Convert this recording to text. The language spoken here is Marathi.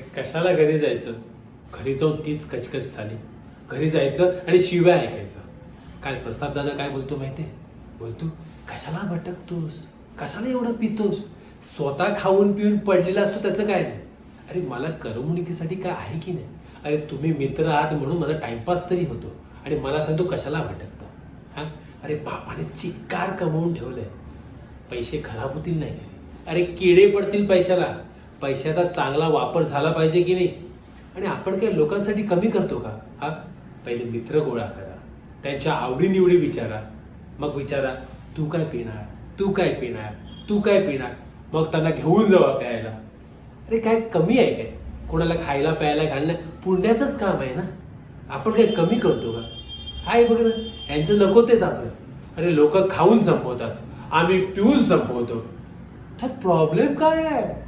कशाला घरी जायचं? घरी जाऊन तीच कचकच झाली. घरी जायचं आणि शिव्या ऐकायचं. काल प्रसाद दादा काय बोलतो माहितीये? बोलतो, कशाला भटकतोस, कशाला एवढं पितोस, स्वतः खाऊन पिऊन पडलेला असतो त्याचं काय नाही. अरे मला करमणुकीसाठी काय आहे की नाही? अरे तुम्ही मित्र आहात म्हणून माझा टाइमपास तरी होतो आणि मला सांगतो कशाला भटकतो. हा, अरे बापाने चिक्कार कमवून ठेवलंय, पैसे खराब होतील नाही. अरे किडे पडतील पैशाला. पैशाचा चांगला वापर झाला पाहिजे की नाही? आणि आपण काही लोकांसाठी कमी करतो का? हा, पहिले मित्र गोळा करा, त्यांच्या आवडीनिवडी विचारा, मग विचारा तू काय पिणार, तू काय पिणार, तू काय पिणार, मग त्यांना घेऊन जावा प्यायला. अरे काय कमी आहे काय? कोणाला खायला प्यायला घालणं पुण्याचंच काम आहे ना. आपण काही कमी करतो का? हाय बघ ना, यांचं नको तेच आपलं. अरे लोक खाऊन संपवतात, आम्ही पिऊन संपवतो. त्यात प्रॉब्लेम काय आहे?